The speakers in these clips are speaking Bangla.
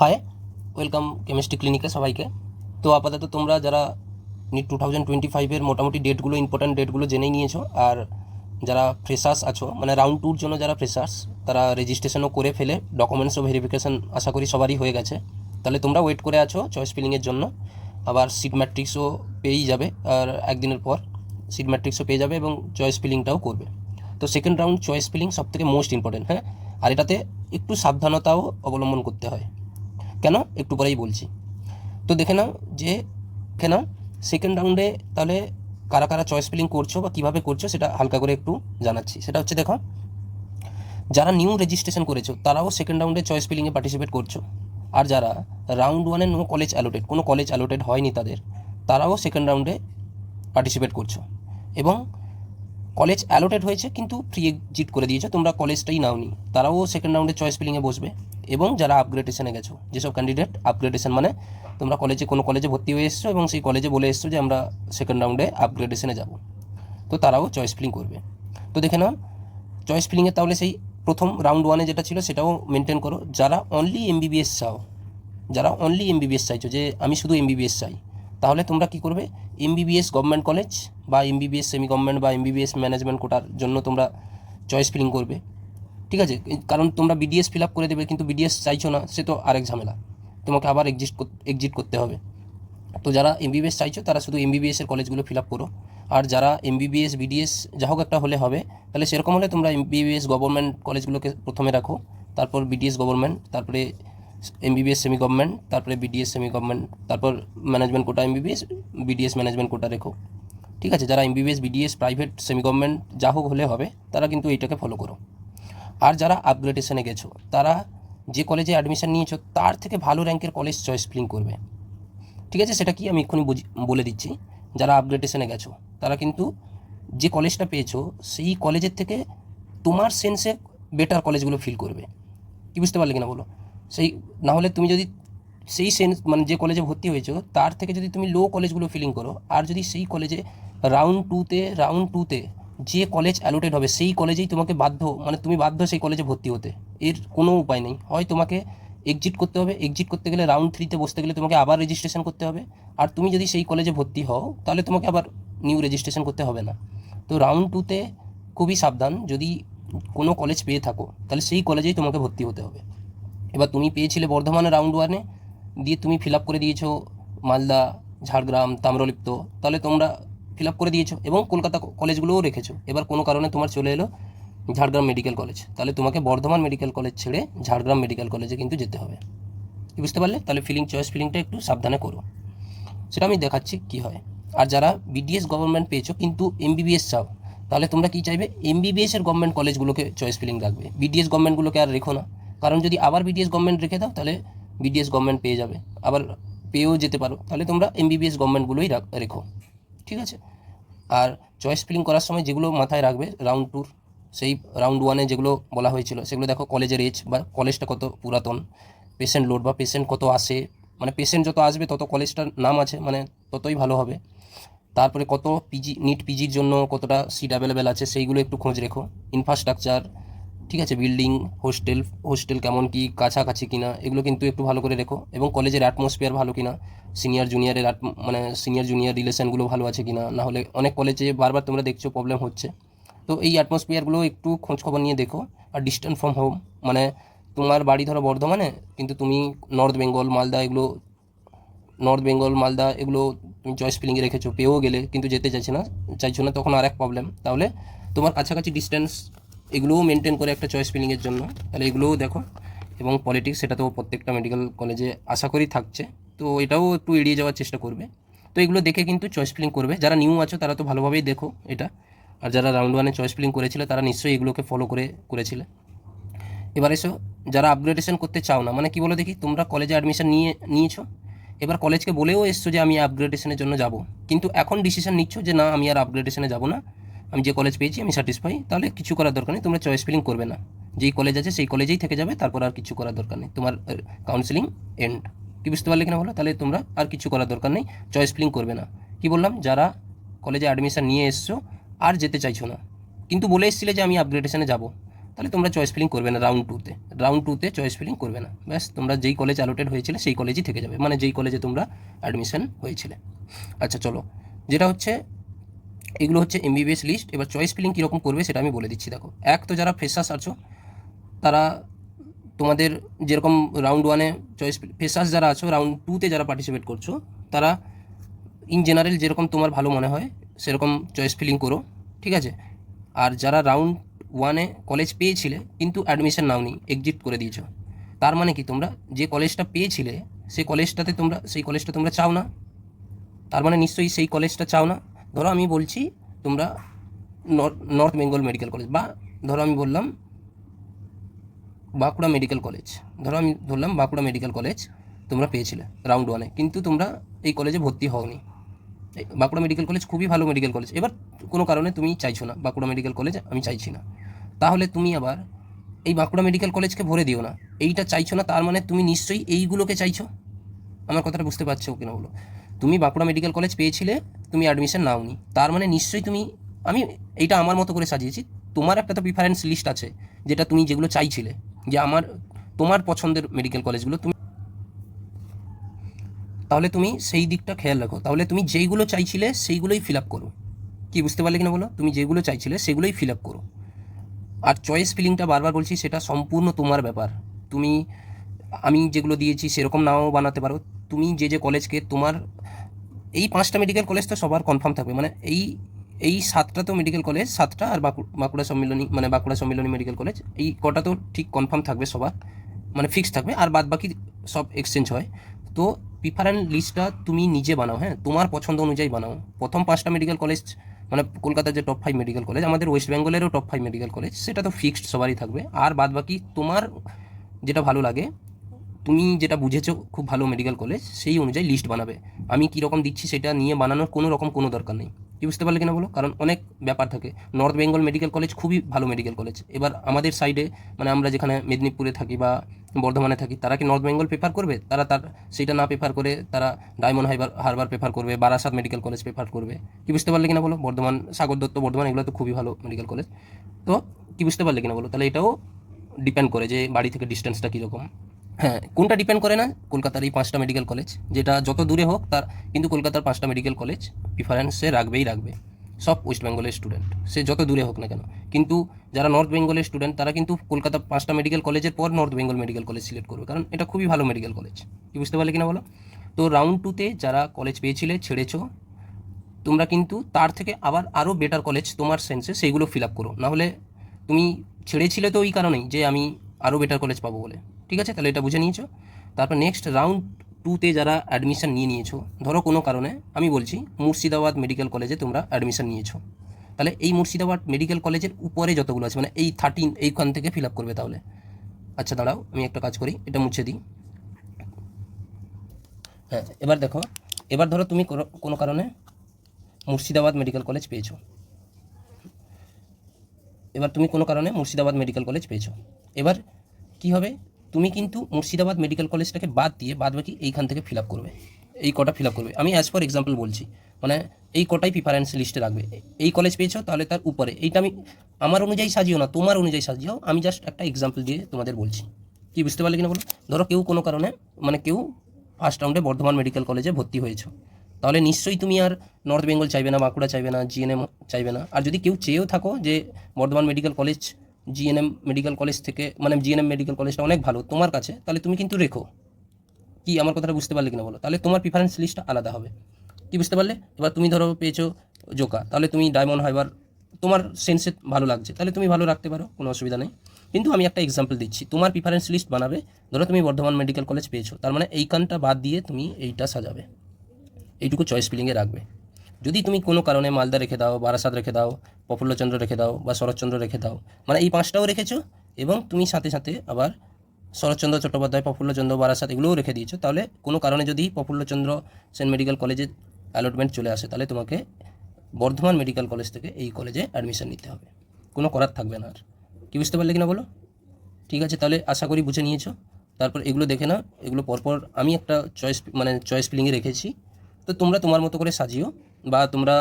হাই, ওয়েলকাম কেমিস্ট্রি ক্লিনিকে সবাইকে। তো আপাতত তোমরা যারা নিট 2025-এর মোটামুটি ডেটগুলো, ইম্পর্ট্যান্ট ডেটগুলো জেনেই নিয়েছো। আর যারা ফ্রেশার্স আছো, মানে রাউন্ড টুর জন্য যারা ফ্রেশার্স, তারা রেজিস্ট্রেশনও করে ফেলে, ডকুমেন্টসও ভেরিফিকেশান আশা করি সবারই হয়ে গেছে। তাহলে তোমরা ওয়েট করে আছো চয়েস ফিলিংয়ের জন্য। আবার সিট ম্যাট্রিক্সও পেয়েই যাবে, আর একদিনের পর সিট ম্যাট্রিক্সও পেয়ে যাবে এবং চয়েস ফিলিংটাও করবে। তো সেকেন্ড রাউন্ড চয়েস ফিলিং সবথেকে মোস্ট ইম্পর্টেন্ট, হ্যাঁ। আর এটাতে একটু সাবধানতাও অবলম্বন করতে হয়। কেন, একটু পরেই বলছি। তো দেখে নাও যে দেখে নাও সেকেন্ড রাউন্ডে তাহলে কারা কারা চয়েস ফিলিং করছো বা কীভাবে করছো সেটা হালকা করে একটু জানাচ্ছি। সেটা হচ্ছে, দেখো, যারা নিউ রেজিস্ট্রেশন করেছো তারাও সেকেন্ড রাউন্ডে চয়েস ফিলিংয়ে পার্টিসিপেট করছো। আর যারা রাউন্ড ওয়ানে নো কলেজ অ্যালোটেড, কোনো কলেজ অ্যালোটেড হয়নি তাদের, তারাও সেকেন্ড রাউন্ডে পার্টিসিপেট করছো। এবং কলেজ অ্যালোটেড হয়েছে কিন্তু প্রি এক্সিট করে দিয়েছো, তোমরা কলেজটাই নাওনি, তারাও সেকেন্ড রাউন্ডে চয়েস ফিলিংয়ে বসবে। এবং যারা আপগ্রেডেশনে গেছো, যেসব ক্যান্ডিডেট আপগ্রেডেশন, মানে তোমরা কলেজে কোনো কলেজে ভর্তি হয়ে এসছো এবং সেই কলেজে বলে এসছো যে আমরা সেকেন্ড রাউন্ডে আপগ্রেডেশনে যাব, তো তারাও চয়েস ফিলিং করবে। তো দেখে নাও চয়েস ফিলিংয়ে তাহলে সেই প্রথম রাউন্ড ওয়ানে যেটা ছিল সেটাও মেনটেন করো। যারা অনলি এমবিবিএস চাও, যারা অনলি এমবিবিএস চাইছো যে আমি শুধু এমবিবিএস চাই, তাহলে তোমরা কী করবে, এমবিবিএস গভর্নমেন্ট কলেজ বা এমবিবিএস সেমি গভর্নমেন্ট বা এমবিবিএস ম্যানেজমেন্ট কোটার জন্য তোমরা চয়েস ফিলিং করবে। ঠিক আছে, কারণ তোমরা বিডিএস ফিল আপ করে দেবে, কিন্তু বিডিএস চাইছো না, সে তো আরেক ঝামেলা, তোমাকে আবার এক্সিট করতে হবে। তো যারা এমবিবিএস চাইছো তারা শুধু এমবিবিএসের কলেজগুলো ফিল আপ করো। আর যারা এমবিবিএস বিডিএস যা হোক একটা হলে হবে, তাহলে সেরকম হলে তোমরা এমবিবিএস গভর্নমেন্ট কলেজগুলোকে প্রথমে রাখো, তারপর বিডিএস গভর্নমেন্ট, তারপরে এমবিবিএস সেমি গভর্নমেন্ট, তারপরে বিডিএস সেমি গভর্নমেন্ট, তারপর management quota MBBS, BDS management quota রেখো। ঠিক আছে, যারা MBBS BDS private semi government যা হোক হলে হবে, তারা কিন্তু এইটাকে ফলো করো। আর যারা আপগ্রেডেশনে গেছো, তারা যে কলেজে অ্যাডমিশন নিয়েছো তার থেকে ভালো র্যাঙ্কের কলেজ চয়েস ফিলিং করবে। ঠিক আছে, সেটা কি আমি এক্ষুনি বলে দিচ্ছি। যারা আপগ্রেডেশনে গেছো তারা কিন্তু যে কলেজটা পেয়েছো সেই কলেজের থেকে তোমার সেন্সে বেটার কলেজগুলো ফিল করবে। কি বুঝতে পারলে কিনা বলো? সেই না হলে তুমি যদি সেই সেন্স, মানে যে কলেজে ভর্তি হয়েছো তার থেকে যদি তুমি লো কলেজগুলো ফিলিং করো, আর যদি সেই কলেজে রাউন্ড টুতে যে কলেজ অ্যালোটেড হবে সেই কলেজেই তোমাকে মানে তুমি বাধ্য সেই কলেজে ভর্তি হতে, এর কোনো উপায় নেই। হয় তোমাকে এক্সিট করতে হবে, এক্সিট করতে গেলে রাউন্ড 3-তে বসতে গেলে তোমাকে আবার রেজিস্ট্রেশন করতে হবে। আর তুমি যদি সেই কলেজে ভর্তি হও তাহলে তোমাকে আবার নিউ রেজিস্ট্রেশন করতে হবে না। তো রাউন্ড 2-তে খুবই সাবধান, যদি কোনো কলেজ পেয়ে থাকো তাহলে সেই কলেজেই তোমাকে ভর্তি হতে হবে। এবার তুমি পেয়েছিলে বর্ধমানে রাউন্ড ওয়ানে, দিয়ে তুমি ফিল আপ করে দিয়েছো মালদা, ঝাড়গ্রাম, তাম্রলিপ্ত, তাহলে তোমরা ফিল আপ করে দিয়েছো এবং কলকাতা কলেজগুলোও রেখেছো। এবার কোনো কারণে তোমার চলে এলো ঝাড়গ্রাম মেডিকেল কলেজ, তাহলে তোমাকে বর্ধমান মেডিকেল কলেজ ছেড়ে ঝাড়গ্রাম মেডিকেল কলেজে কিন্তু যেতে হবে। কি বুঝতে পারলে? তাহলে চয়েস ফিলিংটা একটু সাবধানে করো, সেটা আমি দেখাচ্ছি কি হয়। আর যারা বিডিএস গভর্নমেন্ট পেয়েছো কিন্তু এমবিবিএস চাও, তাহলে তোমরা কি চাইবে, এমবিবিএসের গভর্নমেন্ট কলেজগুলোকে চয়েস ফিলিং রাখবে, বিডিএস গভর্নমেন্টগুলোকে আর রেখো না। কারণ যদি আবার বিডিএস গভর্নমেন্ট রেখে দাও তাহলে বিডিএস গভর্নমেন্ট পেয়ে যাবে, আবার পেয়েও যেতে পারো, তাহলে তোমরা এমবিবিএস গভর্নমেন্টগুলোই রেখো। ঠিক আছে। আর চয়েস ফিলিং করার সময় যেগুলো মাথায় রাখবে, রাউন্ড 2 সেই রাউন্ড 1-এ যেগুলো বলা হয়েছিল সেগুলো দেখো, কলেজের এজ বা কলেজটা কত পুরাতন, পেশেন্ট লোড বা পেশেন্ট কত আসে, মানে পেশেন্ট যত আসবে তত কলেজটার নাম আছে, মানে ততই ভালো হবে। তারপরে কত পিজির জন্য কতটা সিট অ্যাভেলেবেল আছে সেইগুলো একটু খোঁজ রেখো। ইনফ্রাস্ট্রাকচার, ঠিক আছে, বিল্ডিং, হোস্টেল কেমন কি কাছাকাছি কিনা, এগুলো কিন্তু একটু ভালো করে রেখো। এবং কলেজের অ্যাটমসফিয়ার ভালো কিনা, সিনিয়র জুনিয়র রিলেশনগুলো ভালো আছে কিনা, না হলে অনেক কলেজে বারবার তোমরা দেখছো প্রবলেম হচ্ছে। তো এই অ্যাটমসফিয়ারগুলো একটু খোঁজ খবর নিয়ে দেখো। আর ডিস্টেন্স ফ্রম হোম, মানে তোমার বাড়ি ধরো বর্ধমানে, কিন্তু তুমি নর্থ বেঙ্গল মালদা এগুলো তুমি চয়েস ফিলিংয়ে রেখেছো, পেয়েও গেলে কিন্তু যেতে চাইছো না, তখন আর এক প্রবলেম। তাহলে তোমার কাছাকাছি ডিস্টেন্স এগুলোও মেনটেন করে একটা চয়েস ফিলিংয়ের জন্য, তাহলে এগুলোও দেখো। এবং পলিটিক্স, সেটা তো প্রত্যেকটা মেডিকেল কলেজে আশা করি থাকছে, তো এটাও একটু এড়িয়ে যাওয়ার চেষ্টা করবে। তো এগুলো দেখে কিন্তু চয়েস ফিলিং করবে। যারা নিউ আছো তারা তো ভালোভাবেই দেখো এটা। আর যারা রাউন্ড 1-এ চয়েস ফিলিং করেছিলে তারা নিশ্চয়ই এগুলোকে ফলো করেছিলে। এবার এসো যারা আপগ্রেডেশন করতে চাও না, মানে কি বলো দেখি, তোমরা কলেজে অ্যাডমিশন নিয়েছো, এবার কলেজকে বলেও এসছো যে আমি আপগ্রেডেশনের জন্য যাব, কিন্তু এখন ডিসিশন নিচ্ছ যে না, আমি আর আপগ্রেডেশনে যাব না, আমি যে কলেজ পেয়েছি আমি স্যাটিসফাই, তাহলে কিছু করার দরকার নেই, তোমরা চয়েস ফিলিং করবে না, যেই কলেজ আছে সেই কলেজেই থেকে যাবে, তারপর আর কিছু করার দরকার নেই, তোমার কাউন্সিলিং এন্ড। কি বুঝতে পারলে কিনা বলো? তাহলে তোমরা আর কিছু করার দরকার নেই, চয়েস ফিলিং করবে না। কি বললাম, যারা কলেজে অ্যাডমিশন নিয়ে এসছো আর যেতে চাইছো না, কিন্তু বলে এসেছিলে যে আমি আপগ্রেডেশনে যাব, তাহলে তোমরা চয়েস ফিলিং করবে না রাউন্ড টুতে চয়েস ফিলিং করবে না, ব্যাস তোমরা যেই কলেজ অ্যালোটেড হয়েছিলে সেই কলেজই থেকে যাবে, মানে যেই কলেজে তোমরা অ্যাডমিশন হয়েছিলে। আচ্ছা চলো, যেটা হচ্ছে এগুলো হচ্ছে এমবিবিএস লিস্ট। এবার চয়েস ফিলিং কীরকম করবে সেটা আমি বলে দিচ্ছি। দেখো, এক তো যারা ফ্রেশার্স আছো তারা তোমাদের যেরকম রাউন্ড ওয়ানে চয়েস, ফ্রেশার্স যারা আছো রাউন্ড টুতে যারা পার্টিসিপেট করছো তারা ইন জেনারেল যেরকম তোমার ভালো মনে হয় সেরকম চয়েস ফিলিং করো, ঠিক আছে। আর যারা রাউন্ড ওয়ানে কলেজ পেয়েছিলে কিন্তু অ্যাডমিশন নাওনি, এক্সিট করে দিয়েছো, তার মানে কি তোমরা যে কলেজটা পেয়েছিলে সেই কলেজটা তোমরা চাও না, তার মানে নিশ্চয়ই সেই কলেজটা চাও না। ধরো আমি বলছি তোমরা নর্থ বেঙ্গল মেডিকেল কলেজ, বা ধরো আমি বললাম বাঁকুড়া মেডিকেল কলেজ, ধরলাম বাঁকুড়া মেডিকেল কলেজ তোমরা পেয়েছিলে রাউন্ড ওয়ানে, কিন্তু তোমরা এই কলেজে ভর্তি হওনি। বাঁকুড়া মেডিকেল কলেজ খুবই ভালো মেডিকেল কলেজ, এবার কোনো কারণে তুমি চাইছো না বাঁকুড়া মেডিকেল কলেজ আমি চাইছি না, তাহলে তুমি আবার এই বাঁকুড়া মেডিকেল কলেজকে ভরে দিও না। এইটা চাইছো না তার মানে তুমি নিশ্চয়ই এইগুলোকে চাইছো। আমার কথাটা বুঝতে পারছো কিনা বলো? তুমি বাঁকুড়া মেডিকেল কলেজ পেয়েছিলে, তুমি অ্যাডমিশন নাওনি, তার মানে নিশ্চয়ই তুমি, আমি এইটা আমার মতো করে সাজিয়েছি, তোমার একটা তো প্রিফারেন্স লিস্ট আছে যেটা তুমি যেগুলো চাইছিলে, যে তোমার পছন্দের মেডিকেল কলেজগুলো তুমি, তাহলে তুমি সেই দিকটা খেয়াল রাখো। তাহলে তুমি যেইগুলো চাইছিলে সেইগুলোই ফিল আপ করো। কি বুঝতে পারলে কিনা বলো? তুমি যেগুলো চাইছিলে সেগুলোই ফিল আপ করো। আর চয়েস ফিলিংটা বারবার বলছি সেটা সম্পূর্ণ তোমার ব্যাপার। আমি যেগুলো দিয়েছি সেরকম নাও বানাতে পারো। তুমি যে কলেজকে তোমার, এই 5টা মেডিকেল কলেজ তো সবার কনফার্ম থাকবে, মানে এই 7টা তো মেডিকেল কলেজ, 7টা আর বাঁকুড়া সম্মিলনী মেডিকেল কলেজ, এই কটা তো ঠিক কনফার্ম থাকবে সবার, মানে ফিক্স থাকবে, আর বাদ বাকি সব এক্সচেঞ্জ হয়। তো প্রিফারেন্স লিস্টটা তুমি নিজে বানাও, হ্যাঁ, তোমার পছন্দ অনুযায়ী বানাও। প্রথম 5টা মেডিকেল কলেজ মানে কলকাতার যে টপ 5 মেডিকেল কলেজ, আমাদের ওয়েস্ট বেঙ্গলেরও টপ 5 মেডিকেল কলেজ, সেটা তো ফিক্সড সবারই থাকবে, আর বাদ বাকি তোমার যেটা ভালো লাগে, তুমি যেটা বুঝেছো খুব ভালো মেডিকেল কলেজ, সেই অনুযায়ী লিস্ট বানাবে। আমি কীরকম দিচ্ছি সেটা নিয়ে বানানোর কোনো দরকার নেই। কি বুঝতে পারলে কিনা বলো? কারণ অনেক ব্যাপার থাকে। নর্থ বেঙ্গল মেডিকেল কলেজ খুবই ভালো মেডিকেল কলেজ, এবার আমাদের সাইডে মানে আমরা যেখানে মেদিনীপুরে থাকি বা বর্ধমানে থাকি, তারা কি নর্থ বেঙ্গল প্রেফার করবে? তারা সেইটা না প্রেফার করে তারা ডায়মন্ড হারবার প্রেফার করবে, বারাসাত মেডিকেল কলেজ প্রেফার করবে। কি বুঝতে পারলে কিনা বলো? বর্ধমান, সাগর দত্ত বর্ধমান, এগুলো তো খুবই ভালো মেডিকেল কলেজ। তো কি বুঝতে পারলে কিনা বলো? তাহলে এটাও ডিপেন্ড করে যে বাড়ি থেকে ডিস্টেন্সটা কীরকম। হ্যাঁ, কোনটা ডিপেন্ড করে না? কলকাতার এই 5টা মেডিকেল কলেজ, যেটা যত দূরে হোক তার, কিন্তু কলকাতার 5টা মেডিকেল কলেজ প্রিফারেন্সে রাখবে সব ওয়েস্ট বেঙ্গলের স্টুডেন্ট, সে যত দূরে হোক না কেন। কিন্তু যারা নর্থ বেঙ্গলের স্টুডেন্ট তারা কিন্তু কলকাতা 5টা মেডিকেল কলেজের পর north Bengal medical college select করবে, কারণ এটা খুবই ভালো মেডিকেল কলেজ। কি বুঝতে পারলে কিনা বলো? তো রাউন্ড টুতে যারা কলেজ পেয়েছিলে ছেড়েছো, তোমরা কিন্তু তার থেকে আরও বেটার কলেজ তোমার সেন্সে সেইগুলো ফিল আপ করো, নাহলে তুমি ছেড়েছিলে তো ওই কারণেই যে আমি আরও বেটার কলেজ পাবো বলে। ঠিক আছে, তাহলে এটা বুঝে নিয়েছো। তারপর নেক্সট রাউন্ড টুতে যারা অ্যাডমিশন নিয়েছো, ধরো কোনো কারণে আমি বলছি মুর্শিদাবাদ মেডিকেল কলেজে তোমরা অ্যাডমিশন নিয়েছো, তাহলে এই মুর্শিদাবাদ মেডিকেল কলেজের উপরে যতগুলো আছে মানে এই 13 এইখান থেকে ফিল আপ করবে তাহলে। আচ্ছা দাঁড়াও, আমি একটা কাজ করি, এটা মুছে দিই। হ্যাঁ, এবার দেখো, এবার ধরো তুমি কোনো কারণে মুর্শিদাবাদ মেডিকেল কলেজ পেয়েছো, এবার কি হবে? তুমি কিন্তু মুর্শিদাবাদ মেডিকেল কলেজটাকে বাদ দিয়ে বাদ বাকি এইখান থেকে ফিল আপ করবে, এই কটা ফিল আপ করবে। আমি অ্যাজ ফর এক্সাম্পল বলছি, মানে এই কটাই প্রিফারেন্স লিস্টে রাখবে। এই কলেজ পেয়েছো তাহলে তার উপরে, এইটা আমি আমার অনুযায়ী সাজিও না, তোমার অনুযায়ী সাজিও, আমি জাস্ট একটা এক্সাম্পল দিয়ে তোমাদের বলছি। কি বুঝতে পারলে কিনা বলো? ধরো কেউ কোনো কারণে মানে কেউ ফার্স্ট রাউন্ডে বর্ধমান মেডিকেল কলেজে ভর্তি হয়েছো, তাহলে নিশ্চয়ই তুমি আর নর্থ বেঙ্গল চাইবে না, বাঁকুড়া চাইবে না, জিএনএম চাইবে না। আর যদি কেউ চেয়েও থাকো যে Bardhaman medical college GNM medical college থেকে, মানে জিএনএম মেডিকেল কলেজটা অনেক ভালো তোমার কাছে, তাহলে তুমি কিন্তু রেখো। কি আমার কথাটা বুঝতে পারলে কিনা বলো? তাহলে তোমার প্রিফারেন্স লিস্টটা আলাদা হবে। কি বুঝতে পারলে? এবার তুমি ধরো পেয়েছো জোকা, তাহলে তুমি ডায়মন্ড হারবার তোমার সেন্সে ভালো লাগছে, তাহলে তুমি ভালো রাখতে পারো, কোনো অসুবিধা নেই। কিন্তু আমি একটা এক্সাম্পল দিচ্ছি, তোমার প্রিফারেন্স লিস্ট বানাবে। ধরো তুমি বর্ধমান মেডিকেল কলেজ পেয়েছো, তার মানে এইখানটা বাদ দিয়ে তুমি এইটা সাজাবে, এইটুকু চয়েস ফিলিংয়ে রাখবে। যদি তুমি কোনো কারণে মালদা রেখে দাও, বারাসাত রেখে দাও, প্রফুল্লচন্দ্র রেখে দাও বা শরৎচন্দ্র রেখে দাও, মানে এই 5টাও রেখেছো এবং তুমি সাথে সাথে আবার শরৎচন্দ্র চট্টোপাধ্যায়, প্রফুল্লচন্দ্র, বারাসাত এগুলোও রেখে দিয়েছো, তাহলে কোনো কারণে যদি প্রফুল্লচন্দ্র সেন মেডিকেল কলেজে অ্যালটমেন্ট চলে আসে, তাহলে তোমাকে বর্ধমান মেডিকেল কলেজ থেকে এই কলেজে অ্যাডমিশন নিতে হবে, কোনো করার থাকবে না আর। কি বুঝতে পারলে কিনা বলো? ঠিক আছে, তাহলে আশা করি বুঝে নিয়েছো। তারপর এগুলো দেখে না, এগুলো পরপর আমি একটা চয়েস ফিলিংয়ে রেখেছি, তো তোমরা তোমার মতো করে সাজিও, বা তোমরা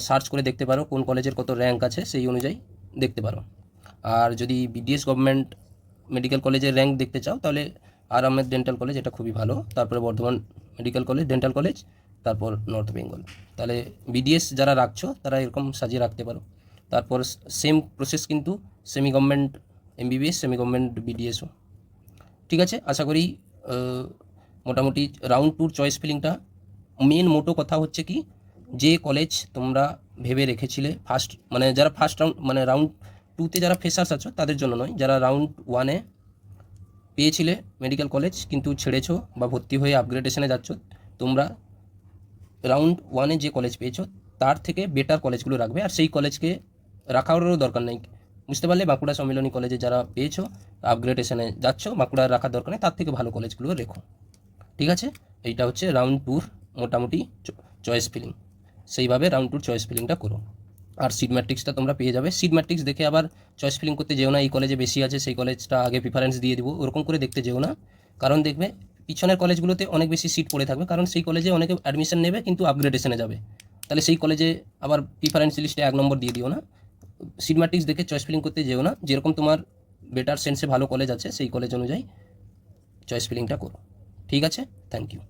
সার্চ করে দেখতে পারো কোন কলেজের কত র্যাঙ্ক আছে, সেই অনুযায়ী দেখতে পারো। আর যদি বিডিএস গভর্নমেন্ট মেডিকেল কলেজের র্যাঙ্ক দেখতে চাও তাহলে আর আহমেদ ডেন্টাল কলেজ, এটা খুবই ভালো, তারপরে Bardhaman medical college dental college, তারপর নর্থ বেঙ্গল। তাহলে বিডিএস যারা রাখছো তারা এরকম সাজিয়ে রাখতে পারো। তারপর সেম প্রসেস কিন্তু semi government MBBS, semi government বিডিএসও। ঠিক আছে, আশা করি মোটামুটি রাউন্ড টুর চয়েস ফিলিংটা মেন মোটো কথা হচ্ছে কি, যে কলেজ তোমরা ভেবে রেখেছিলে ফার্স্ট, মানে যারা ফার্স্ট রাউন্ড মানে রাউন্ড টুতে যারা ফ্রেশার্স আছো তাদের জন্য নয়, যারা রাউন্ড ওয়ানে পেয়েছিলে মেডিকেল কলেজ কিন্তু ছেড়েছো বা ভর্তি হয়ে আপগ্রেডেশনে যাচ্ছ, তোমরা রাউন্ড ওয়ানে যে কলেজ পেয়েছো তার থেকে বেটার কলেজগুলো রাখবে, আর সেই কলেজকে রাখারও দরকার নেই। বুঝতে পারলে, বাঁকুড়া সম্মিলনী কলেজে যারা পেয়েছো আপগ্রেডেশনে যাচ্ছ, বাঁকুড়া রাখার দরকার নেই, তার থেকে ভালো কলেজগুলো রেখো। ঠিক আছে, এইটা হচ্ছে রাউন্ড টুর মোটামুটি চয়েস ফিলিং। সেইভাবে রাউন্ড টুর চয়েস ফিলিংটা করো। আর সিট ম্যাট্রিক্সটা তোমরা পেয়ে যাবে। সিট ম্যাট্রিক্স দেখে আবার চয়েস ফিলিং করতে যেও না, এই কলেজে বেশি আছে সেই কলেজটা আগে প্রিফারেন্স দিয়ে দিব, ওরকম করে দেখতে যেও না। কারণ দেখবে পিছনের কলেজগুলোতে অনেক বেশি সিট পড়ে থাকবে, কারণ সেই কলেজে অনেকে অ্যাডমিশন নেবে কিন্তু আপগ্রেডেশনে যাবে, তাহলে সেই কলেজে আবার প্রিফারেন্স লিস্টে 1 নম্বর দিয়ে দিও না। সিট ম্যাট্রিক্স দেখে চয়েস ফিলিং করতে যেও না, যেরকম তোমার বেটার সেন্সে ভালো কলেজ আছে সেই কলেজ অনুযায়ী চয়েস ফিলিংটা করো। ঠিক আছে, থ্যাংক ইউ।